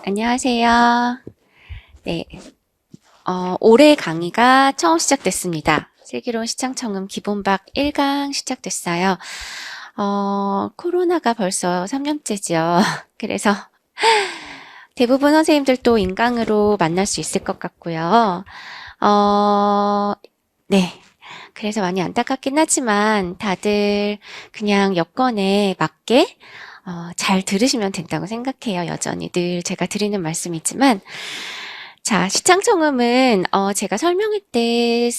안녕하세요. 네, 올해 강의가 처음 시작됐습니다. 슬기로운 시창청음 기본박 1강 시작됐어요. 코로나가 벌써 3년째죠. 그래서 대부분 선생님들도 인강으로 만날 수 있을 것 같고요. 네. 그래서 많이 안타깝긴 하지만 다들 그냥 여건에 맞게 잘 들으시면 된다고 생각해요. 여전히 늘 제가 드리는 말씀이지만 자, 시창청음은 제가 설명회 때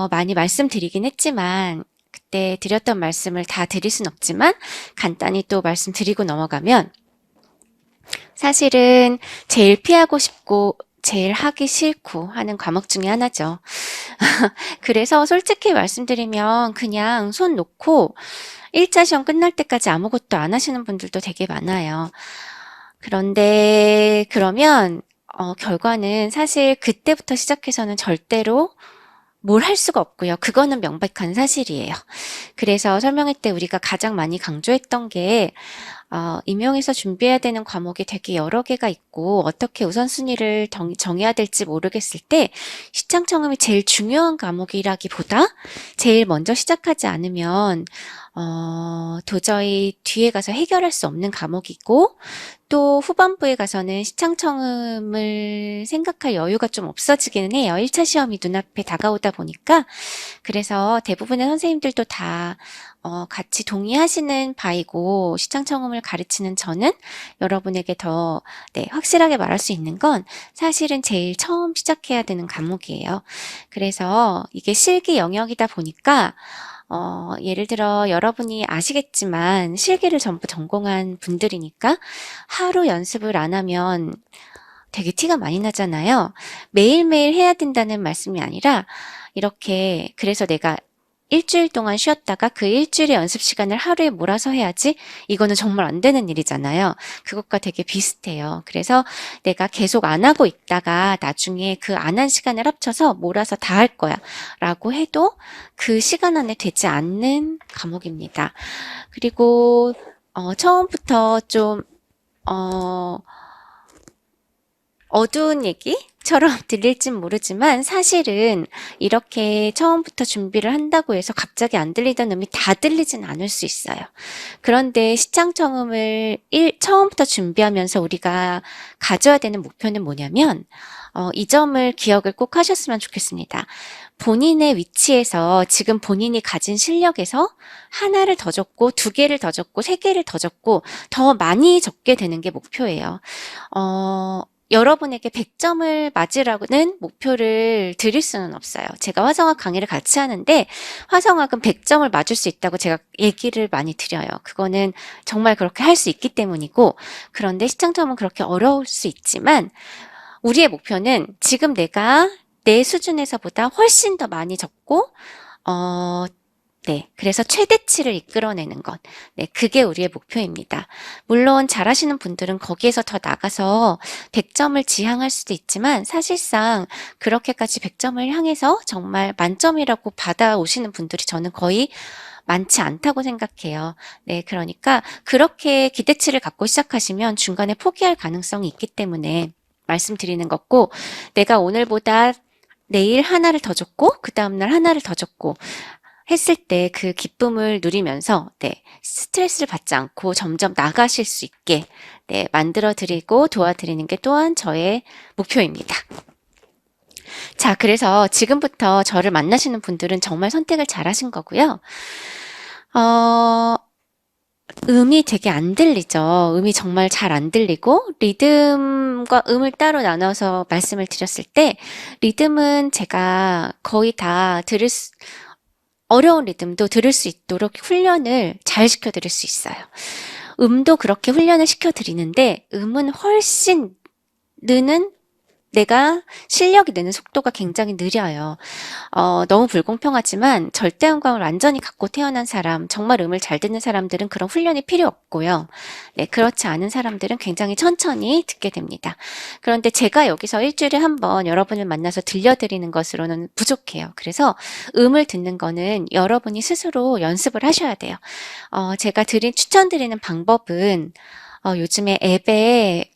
많이 말씀드리긴 했지만 그때 드렸던 말씀을 다 드릴 순 없지만 간단히 또 말씀드리고 넘어가면 사실은 제일 피하고 싶고 제일 하기 싫고 하는 과목 중에 하나죠. 그래서 솔직히 말씀드리면 그냥 손 놓고 1차 시험 끝날 때까지 아무것도 안 하시는 분들도 되게 많아요. 그런데 그러면 결과는 사실 그때부터 시작해서는 절대로 뭘 할 수가 없고요. 그거는 명백한 사실이에요. 그래서 설명회 때 우리가 가장 많이 강조했던 게 임용에서 준비해야 되는 과목이 되게 여러 개가 있고 어떻게 우선순위를 정해야 될지 모르겠을 때 시창청음이 제일 중요한 과목이라기보다 제일 먼저 시작하지 않으면 도저히 뒤에 가서 해결할 수 없는 과목이고 또 후반부에 가서는 시창청음을 생각할 여유가 좀 없어지기는 해요. 1차 시험이 눈앞에 다가오다 보니까. 그래서 대부분의 선생님들도 다 같이 동의하시는 바이고 시창청음을 가르치는 저는 여러분에게 더 확실하게 말할 수 있는 건 사실은 제일 처음 시작해야 되는 과목이에요. 그래서 이게 실기 영역이다 보니까 예를 들어 여러분이 아시겠지만 실기를 전부 전공한 분들이니까 하루 연습을 안 하면 되게 티가 많이 나잖아요. 매일매일 해야 된다는 말씀이 아니라 이렇게 그래서 내가 일주일 동안 쉬었다가 그 일주일의 연습 시간을 하루에 몰아서 해야지 이거는 정말 안 되는 일이잖아요. 그것과 되게 비슷해요. 그래서 내가 계속 안 하고 있다가 나중에 그 안 한 시간을 합쳐서 몰아서 다 할 거야 라고 해도 그 시간 안에 되지 않는 과목입니다. 그리고 처음부터 좀 어두운 얘기처럼 들릴진 모르지만 사실은 이렇게 처음부터 준비를 한다고 해서 갑자기 안 들리던 음이 다 들리진 않을 수 있어요. 그런데 시창청음을 처음부터 준비하면서 우리가 가져야 되는 목표는 뭐냐면 이 점을 기억을 꼭 하셨으면 좋겠습니다. 본인의 위치에서 지금 본인이 가진 실력에서 하나를 더 적고 두 개를 더 적고 세 개를 더 적고 더 많이 적게 되는 게 목표예요. 여러분에게 100점을 맞으라고는 목표를 드릴 수는 없어요. 제가 화성학 강의를 같이 하는데 화성학은 100점을 맞을 수 있다고 제가 얘기를 많이 드려요. 그거는 정말 그렇게 할 수 있기 때문이고 그런데 시청점은 그렇게 어려울 수 있지만 우리의 목표는 지금 내가 내 수준에서보다 훨씬 더 많이 적고 그래서 최대치를 이끌어내는 것. 그게 우리의 목표입니다. 물론 잘하시는 분들은 거기에서 더 나가서 100점을 지향할 수도 있지만 사실상 그렇게까지 100점을 향해서 정말 만점이라고 받아오시는 분들이 저는 거의 많지 않다고 생각해요. 그러니까 그렇게 기대치를 갖고 시작하시면 중간에 포기할 가능성이 있기 때문에 말씀드리는 거고 내가 오늘보다 내일 하나를 더 줬고 그 다음날 하나를 더 줬고 했을 때 그 기쁨을 누리면서 스트레스를 받지 않고 점점 나가실 수 있게 만들어 드리고 도와드리는 게 또한 저의 목표입니다. 자, 그래서 지금부터 저를 만나시는 분들은 정말 선택을 잘 하신 거고요. 음이 되게 안 들리죠. 음이 정말 잘 안 들리고 리듬과 음을 따로 나눠서 말씀을 드렸을 때 리듬은 제가 거의 다 어려운 리듬도 들을 수 있도록 훈련을 잘 시켜드릴 수 있어요. 음도 그렇게 훈련을 시켜드리는데 음은 훨씬 느는 내가 실력이 느는 속도가 굉장히 느려요. 너무 불공평하지만 절대음감을 완전히 갖고 태어난 사람, 정말 음을 잘 듣는 사람들은 그런 훈련이 필요 없고요. 그렇지 않은 사람들은 굉장히 천천히 듣게 됩니다. 그런데 제가 여기서 일주일에 한 번 여러분을 만나서 들려드리는 것으로는 부족해요. 그래서 음을 듣는 거는 여러분이 스스로 연습을 하셔야 돼요. 제가 추천드리는 방법은 요즘에 앱에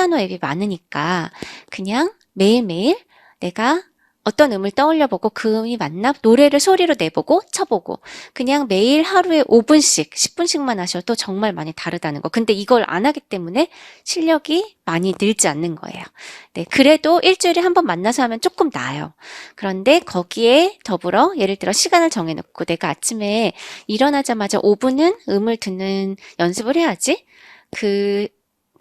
피아노 앱이 많으니까 그냥 매일매일 내가 어떤 음을 떠올려보고 그 음이 맞나 노래를 소리로 내보고 쳐보고 그냥 매일 하루에 5분씩 10분씩만 하셔도 정말 많이 다르다는 거. 근데 이걸 안 하기 때문에 실력이 많이 늘지 않는 거예요. 네, 그래도 일주일에 한 번 만나서 하면 조금 나아요. 그런데 거기에 더불어 예를 들어 시간을 정해놓고 내가 아침에 일어나자마자 5분은 음을 듣는 연습을 해야지. 그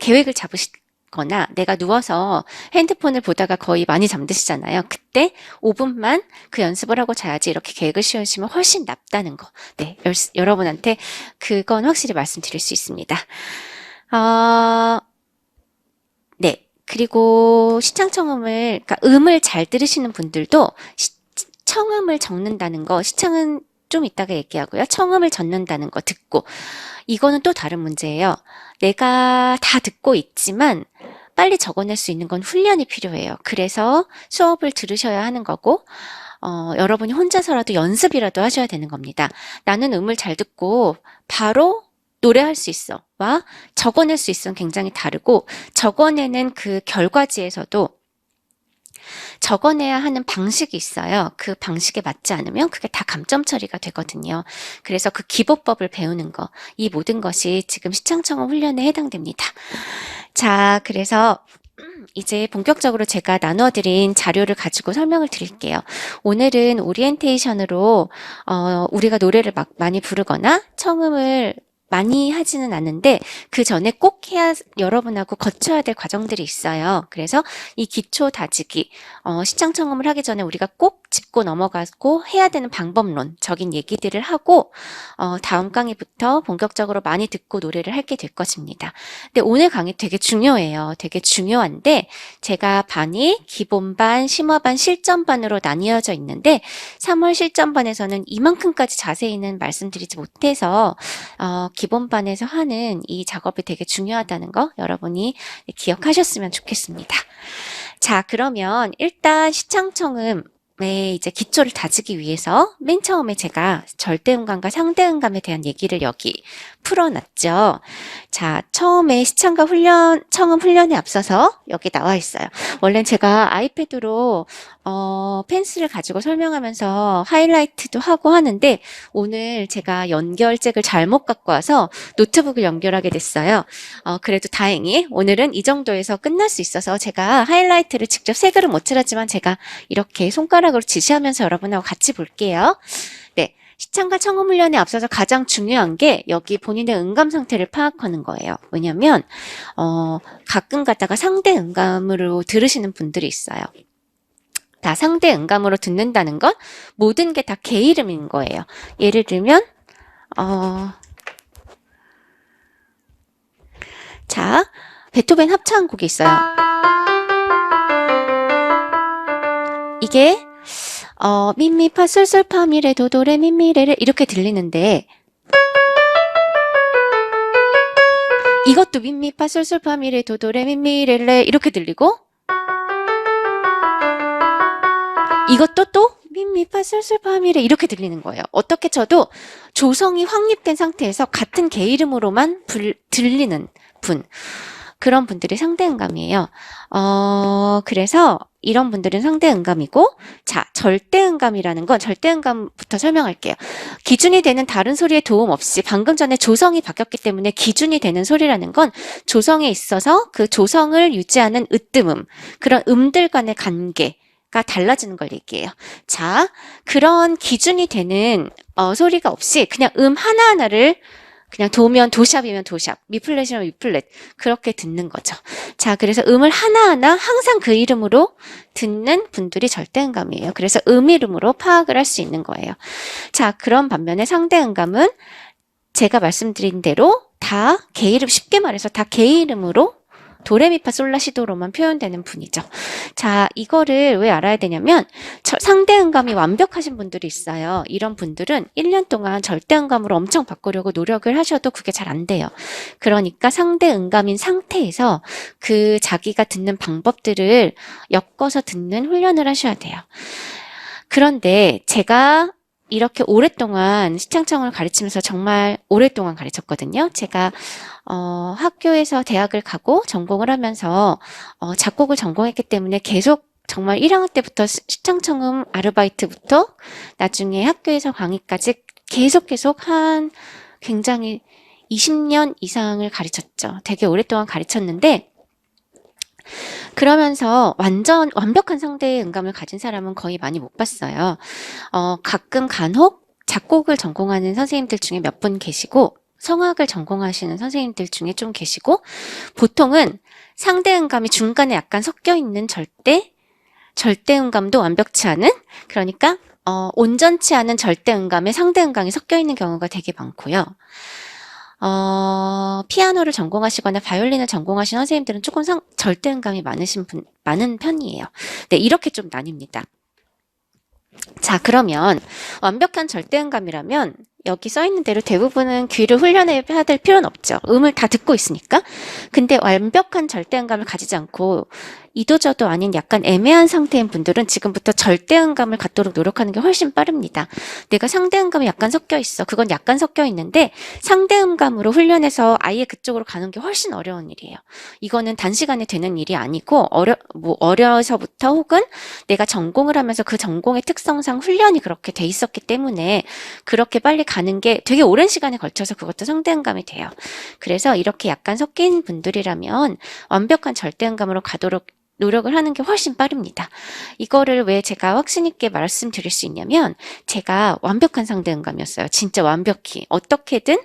계획을 잡으시거나 내가 누워서 핸드폰을 보다가 거의 많이 잠드시잖아요. 그때 5분만 그 연습을 하고 자야지 이렇게 계획을 세우시면 훨씬 낫다는 거. 네, 여러분한테 그건 확실히 말씀드릴 수 있습니다. 네. 그리고 시창청음을, 그러니까 음을 잘 들으시는 분들도 청음을 적는다는 거, 시창은 좀 이따가 얘기하고요. 청음을 적는다는 거 듣고. 이거는 또 다른 문제예요. 내가 다 듣고 있지만 빨리 적어낼 수 있는 건 훈련이 필요해요. 그래서 수업을 들으셔야 하는 거고, 여러분이 혼자서라도 연습이라도 하셔야 되는 겁니다. 나는 음을 잘 듣고 바로 노래할 수 있어. 와 적어낼 수 있어는 굉장히 다르고 적어내는 그 결과지에서도 적어내야 하는 방식이 있어요. 그 방식에 맞지 않으면 그게 다 감점 처리가 되거든요. 그래서 그 기보법을 배우는 거, 이 모든 것이 지금 시창청음 훈련에 해당됩니다. 자, 그래서 이제 본격적으로 제가 나눠드린 자료를 가지고 설명을 드릴게요. 오늘은 오리엔테이션으로 우리가 노래를 막 많이 부르거나 청음을 많이 하지는 않는데 그 전에 꼭 해야 여러분하고 거쳐야 될 과정들이 있어요. 그래서 이 기초 다지기, 시창청음을 하기 전에 우리가 꼭 짚고 넘어가고 해야 되는 방법론적인 얘기들을 하고 다음 강의부터 본격적으로 많이 듣고 노래를 하게 될 것입니다. 근데 오늘 강의 되게 중요해요. 되게 중요한데 제가 반이 기본반, 심화반, 실전반으로 나뉘어져 있는데 3월 실전반에서는 이만큼까지 자세히는 말씀드리지 못해서 기본반에서 하는 이 작업이 되게 중요하다는 거 여러분이 기억하셨으면 좋겠습니다. 자, 그러면 일단 시창청음의 이제 기초를 다지기 위해서 맨 처음에 제가 절대음감과 상대음감에 대한 얘기를 여기 풀어놨죠. 자, 처음에 시창과 청음 훈련에 앞서서 여기 나와 있어요. 원래 제가 아이패드로 펜슬을 가지고 설명하면서 하이라이트도 하고 하는데 오늘 제가 연결잭을 잘못 갖고 와서 노트북을 연결하게 됐어요. 그래도 다행히 오늘은 이 정도에서 끝날 수 있어서 제가 하이라이트를 직접 색으로 못 칠하지만 제가 이렇게 손가락으로 지시하면서 여러분하고 같이 볼게요. 네. 시창과 청음 훈련에 앞서서 가장 중요한 게 여기 본인의 음감 상태를 파악하는 거예요. 왜냐면 가끔 가다가 상대 음감으로 들으시는 분들이 있어요. 다 상대 음감으로 듣는다는 건 모든 게 다 개 이름인 거예요. 예를 들면 자, 베토벤 합창곡이 있어요. 이게 미미파 솔솔파 미레 도도레 미미레레 이렇게 들리는데 이것도 미미파 솔솔파 미레 도도레 미미레레 이렇게 들리고 이것도 또 미미파 솔솔파 미레 이렇게 들리는 거예요. 어떻게 쳐도 조성이 확립된 상태에서 같은 개 이름으로만 들리는 분. 그런 분들이 상대음감이에요. 그래서 이런 분들은 상대음감이고, 자, 절대음감이라는 건 절대음감부터 설명할게요. 기준이 되는 다른 소리의 도움 없이 방금 전에 조성이 바뀌었기 때문에 기준이 되는 소리라는 건 조성에 있어서 그 조성을 유지하는 으뜸음, 그런 음들 간의 관계가 달라지는 걸 얘기해요. 자, 그런 기준이 되는 소리가 없이 그냥 음 하나하나를 그냥 도면 도샵이면 도샵, 미플랫이면 미플랫 그렇게 듣는 거죠. 자, 그래서 음을 하나하나 항상 그 이름으로 듣는 분들이 절대음감이에요. 그래서 음 이름으로 파악을 할 수 있는 거예요. 자, 그런 반면에 상대음감은 제가 말씀드린 대로 다 개 이름, 쉽게 말해서 다 개 이름으로 도레미파솔라시도로만 표현되는 분이죠. 자, 이거를 왜 알아야 되냐면 상대음감이 완벽하신 분들이 있어요. 이런 분들은 1년 동안 절대음감으로 엄청 바꾸려고 노력을 하셔도 그게 잘 안 돼요. 그러니까 상대음감인 상태에서 그 자기가 듣는 방법들을 엮어서 듣는 훈련을 하셔야 돼요. 그런데 제가 이렇게 오랫동안 시창청을 가르치면서 정말 오랫동안 가르쳤거든요. 제가 학교에서 대학을 가고 전공을 하면서 작곡을 전공했기 때문에 계속 정말 1학년 때부터 시창청음 아르바이트부터 나중에 학교에서 강의까지 계속 한 굉장히 20년 이상을 가르쳤죠. 되게 오랫동안 가르쳤는데 그러면서 완전 완벽한 상대의 음감을 가진 사람은 거의 많이 못 봤어요. 가끔 간혹 작곡을 전공하는 선생님들 중에 몇 분 계시고 성악을 전공하시는 선생님들 중에 좀 계시고 보통은 상대 음감이 중간에 약간 섞여 있는 절대 음감도 완벽치 않은 그러니까 온전치 않은 절대 음감에 상대 음감이 섞여 있는 경우가 되게 많고요. 피아노를 전공하시거나 바이올린을 전공하신 선생님들은 조금 절대 음감이 많은 편이에요. 네, 이렇게 좀 나뉩니다. 자, 그러면 완벽한 절대음감이라면 여기 써 있는 대로 대부분은 귀를 훈련해야 될 필요는 없죠. 음을 다 듣고 있으니까. 근데 완벽한 절대음감을 가지지 않고 이도저도 아닌 약간 애매한 상태인 분들은 지금부터 절대음감을 갖도록 노력하는 게 훨씬 빠릅니다. 내가 상대음감이 약간 섞여 있어. 그건 약간 섞여 있는데 상대음감으로 훈련해서 아예 그쪽으로 가는 게 훨씬 어려운 일이에요. 이거는 단시간에 되는 일이 아니고 어려서부터 혹은 내가 전공을 하면서 그 전공의 특성상 훈련이 그렇게 돼 있었기 때문에 그렇게 빨리 가는 게 되게 오랜 시간에 걸쳐서 그것도 상대음감이 돼요. 그래서 이렇게 약간 섞인 분들이라면 완벽한 절대음감으로 가도록 노력을 하는 게 훨씬 빠릅니다. 이거를 왜 제가 확신 있게 말씀드릴 수 있냐면 제가 완벽한 상대음감이었어요. 진짜 완벽히. 어떻게든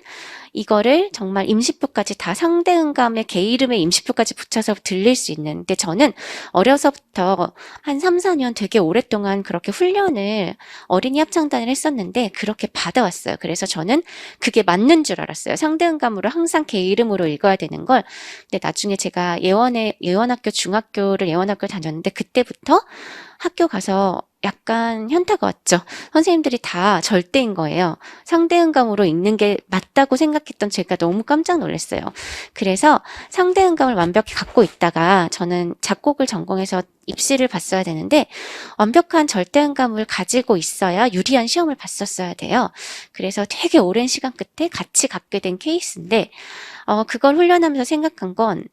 이거를 정말 임시표까지 다 상대음감의 개 이름에 임시표까지 붙여서 들릴 수 있는데 저는 어려서부터 한 3, 4년 되게 오랫동안 그렇게 훈련을 어린이 합창단을 했었는데 그렇게 받아왔어요. 그래서 저는 그게 맞는 줄 알았어요. 상대음감으로 항상 개 이름으로 읽어야 되는 걸. 근데 나중에 제가 예원학교 중학교를 예원학교 다녔는데 그때부터 학교 가서 약간 현타가 왔죠. 선생님들이 다 절대인 거예요. 상대음감으로 읽는 게 맞다고 생각했던 제가 너무 깜짝 놀랐어요. 그래서 상대음감을 완벽히 갖고 있다가 저는 작곡을 전공해서 입시를 봤어야 되는데 완벽한 절대음감을 가지고 있어야 유리한 시험을 봤었어야 돼요. 그래서 되게 오랜 시간 끝에 같이 갖게 된 케이스인데 그걸 훈련하면서 생각한 건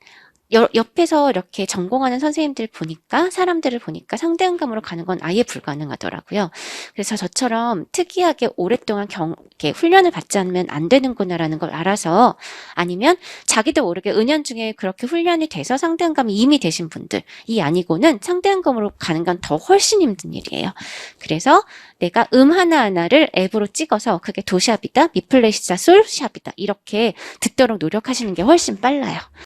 옆에서 이렇게 전공하는 선생님들 보니까 사람들을 보니까 상대음감으로 가는 건 아예 불가능하더라고요. 그래서 저처럼 특이하게 오랫동안 이렇게 훈련을 받지 않으면 안 되는구나라는 걸 알아서 아니면 자기도 모르게 은연중에 그렇게 훈련이 돼서 상대음감이 이미 되신 분들이 아니고는 상대음감으로 가는 건 더 훨씬 힘든 일이에요. 그래서 내가 하나하나를 앱으로 찍어서 그게 도샵이다, 미플레시다, 솔샵이다 이렇게 듣도록 노력하시는 게 훨씬 빨라요.